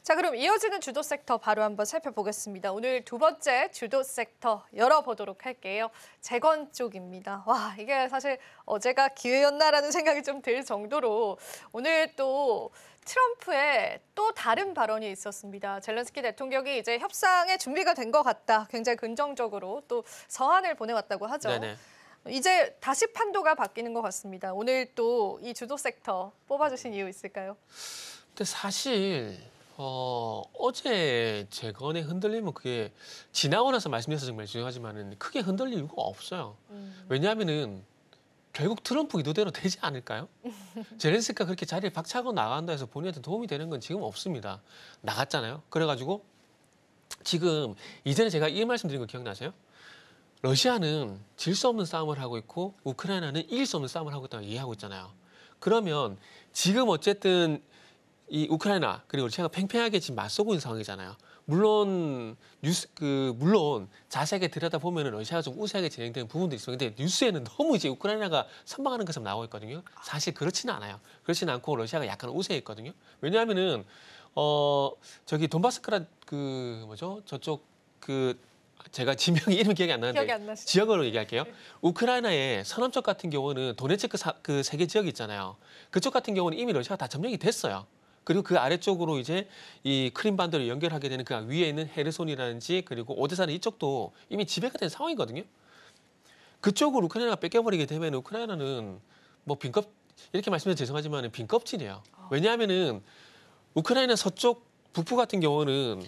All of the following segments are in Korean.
자, 그럼 이어지는 주도 섹터 바로 한번 살펴보겠습니다. 오늘 두 번째 주도 섹터 열어보도록 할게요. 재건 쪽입니다. 와, 이게 사실 어제가 기회였나라는 생각이 좀 들 정도로 오늘 또 트럼프의 또 다른 발언이 있었습니다. 젤렌스키 대통령이 이제 협상에 준비가 된 것 같다. 굉장히 긍정적으로 또 서한을 보내왔다고 하죠. 네네. 이제 다시 판도가 바뀌는 것 같습니다. 오늘 또 이 주도 섹터 뽑아주신 이유 있을까요? 근데 사실 어제 재건의 흔들림은 그게 지나고 나서 말씀드려서 정말 죄송하지만은 크게 흔들릴 이유가 없어요. 왜냐하면은 결국 트럼프 의도대로 되지 않을까요? 젤렌스키가 그렇게 자리를 박차고 나간다 해서 본인한테 도움이 되는 건 지금 없습니다. 나갔잖아요. 그래가지고 지금 이전에 제가 이 말씀드린 거 기억나세요? 러시아는 질 수 없는 싸움을 하고 있고 우크라이나는 이길 수 없는 싸움을 하고 있다고 이해하고 있잖아요. 그러면 지금 어쨌든 이 우크라이나 그리고 러시아가 팽팽하게 지금 맞서고 있는 상황이잖아요. 물론 물론 자세하게 들여다보면 러시아가 좀 우세하게 진행되는 부분도 있어요. 근데 뉴스에는 너무 이제 우크라이나가 선방하는 것처럼 나오고 있거든요. 사실 그렇지는 않아요. 그렇지는 않고 러시아가 약간 우세했거든요. 왜냐하면은 저기 돈바스크라 저쪽 제가 지명이 이름 기억이 안 기억이 나는데 안 나시죠? 지역으로 얘기할게요. 우크라이나의 서남쪽 같은 경우는 도네츠크 그 세 개 지역 있잖아요. 그쪽 같은 경우는 이미 러시아가 다 점령이 됐어요. 그리고 그 아래쪽으로 이제 이 크림반도를 연결하게 되는 그 위에 있는 헤르손이라든지 그리고 오데사는 이쪽도 이미 지배가 된 상황이거든요. 그쪽으로 우크라이나가 뺏겨버리게 되면 우크라이나는 뭐 이렇게 말씀드려서 죄송하지만 빈껍질이에요. 왜냐하면은 우크라이나 서쪽 북부 같은 경우는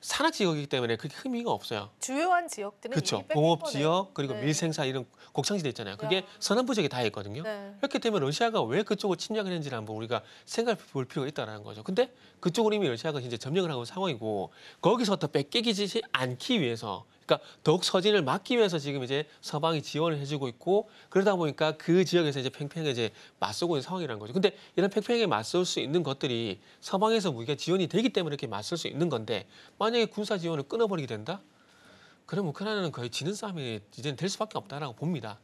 산악 지역이기 때문에 그렇게 의미가 없어요. 주요한 지역들은 그렇죠. 이미 뺏긴 공업 거네요. 지역 그리고 네. 밀생산 이런 곡창지대 있잖아요. 그게 야. 서남부 지역에 다 있거든요. 네. 그렇기 때문에 러시아가 왜 그쪽을 침략을 했는지를 한번 우리가 생각해 볼 필요가 있다는 거죠. 근데 그쪽으로 이미 러시아가 이제 점령을 하고 있는 상황이고 거기서 더 뺏기지 않기 위해서 그러니까 더욱 서진을 막기 위해서 지금 이제 서방이 지원을 해주고 있고 그러다 보니까 그 지역에서 이제 팽팽하게 이제 맞서고 있는 상황이라는 거죠. 근데 이런 팽팽하게 맞설 수 있는 것들이 서방에서 무기가 지원이 되기 때문에 이렇게 맞설 수 있는 건데 만약에 군사 지원을 끊어버리게 된다? 그럼 우크라이나는 거의 지는 싸움이 이제는 될 수밖에 없다라고 봅니다.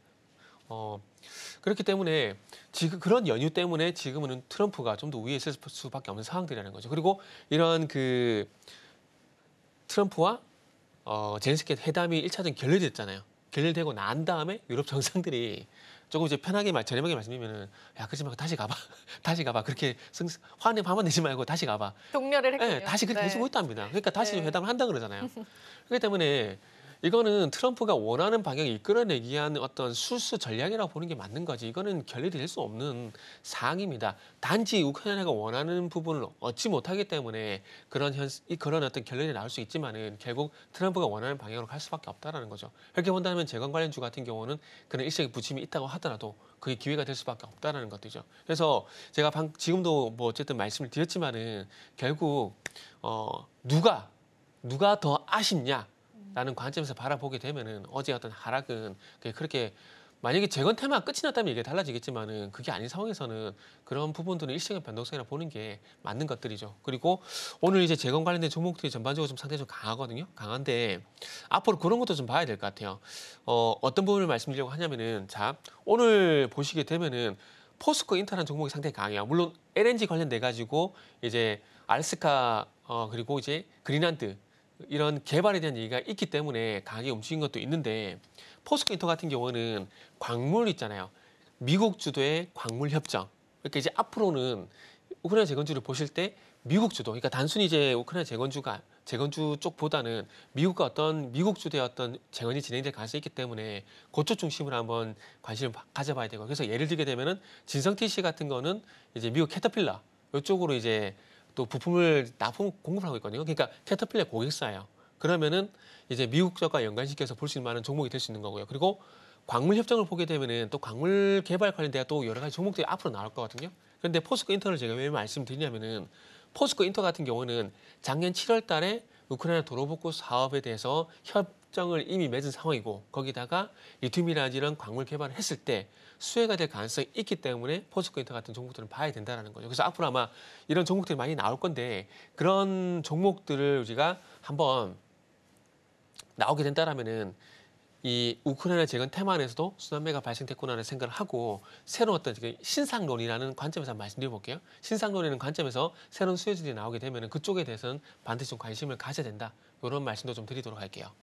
그렇기 때문에 지금 그런 연유 때문에 지금은 트럼프가 좀 더 위에 있을 수밖에 없는 상황들이라는 거죠. 그리고 이런 그 트럼프와 젤렌스키 회담이 1차전 결렬됐잖아요. 결렬되고 난 다음에 유럽 정상들이 조금 이제 편하게 저렴하게 말씀드리면은 야 그러지 말고 다시 가봐, 다시 가봐. 그렇게 화내 화만 내지 말고 다시 가봐. 독려를 했군요. 네, 다시 그렇게 해주고 있답니다. 그러니까 다시 네. 회담을 한다 그러잖아요. 그렇기 때문에 이거는 트럼프가 원하는 방향을 이끌어내기 위한 어떤 술수 전략이라고 보는 게 맞는 거지. 이거는 결렬이 될 수 없는 사항입니다. 단지 우크라이나가 원하는 부분을 얻지 못하기 때문에 그런 어떤 결론이 나올 수 있지만은 결국 트럼프가 원하는 방향으로 갈 수밖에 없다라는 거죠. 그렇게 본다면 재건 관련주 같은 경우는 그런 일시적인 부침이 있다고 하더라도 그게 기회가 될 수밖에 없다라는 것이죠. 그래서 제가 지금도 뭐 어쨌든 말씀을 드렸지만은 결국 누가 더 아쉽냐? 라는 관점에서 바라보게 되면은 어제 어떤 하락은 그렇게 만약에 재건 테마가 끝이 났다면 이게 달라지겠지만은 그게 아닌 상황에서는 그런 부분들은 일시적인 변동성이라 보는 게 맞는 것들이죠. 그리고 오늘 이제 재건 관련된 종목들이 전반적으로 좀 상대적으로 강하거든요. 강한데 앞으로 그런 것도 좀 봐야 될 것 같아요. 어떤 부분을 말씀드리려고 하냐면은 자 오늘 보시게 되면은 포스코 인터라는 종목이 상당히 강해요. 물론 LNG 관련돼 가지고 이제 알스카 그리고 이제 그린란드 이런 개발에 대한 얘기가 있기 때문에 강하게 움직인 것도 있는데 포스코 인터 같은 경우는 광물 있잖아요. 미국 주도의 광물 협정. 그러니까 이제 앞으로는 우크라이나 재건주를 보실 때 미국 주도, 그러니까 단순히 이제 우크라이나 재건주 쪽보다는 미국 주도의 어떤 재건이 진행될 가능성이 있기 때문에 그쪽 중심으로 한번 관심을 가져봐야 되고 그래서 예를 들게 되면은 진성 TC 같은 거는 이제 미국 캐터필러 이쪽으로 이제 또 부품을 납품 공급을 하고 있거든요. 그러니까 캐터필러 고객사예요. 그러면은 이제 미국 쪽과 연관시켜서 볼 수 있는 많은 종목이 될 수 있는 거고요. 그리고 광물 협정을 보게 되면은 또 광물 개발 관련된 또 여러 가지 종목들이 앞으로 나올 거거든요. 그런데 포스코 인터를 제가 왜 말씀드리냐면은 포스코 인터 같은 경우는 작년 7월 달에 우크라이나 도로복구 사업에 대해서 협정을 이미 맺은 상황이고 거기다가 리튬이라든지 이런 광물 개발을 했을 때 수혜가 될 가능성이 있기 때문에 포스코 인터 같은 종목들은 봐야 된다는 거죠. 그래서 앞으로 아마 이런 종목들이 많이 나올 건데 그런 종목들을 우리가 한번 나오게 된다라면은 이 우크라이나 재건 테마 안에서도 순환매가 발생됐구나라는 생각을 하고 새로운 어떤 신상론이라는 관점에서 한번 말씀드려볼게요. 신상론이라는 관점에서 새로운 수혜들이 나오게 되면 그쪽에 대해서는 반드시 좀 관심을 가져야 된다. 이런 말씀도 좀 드리도록 할게요.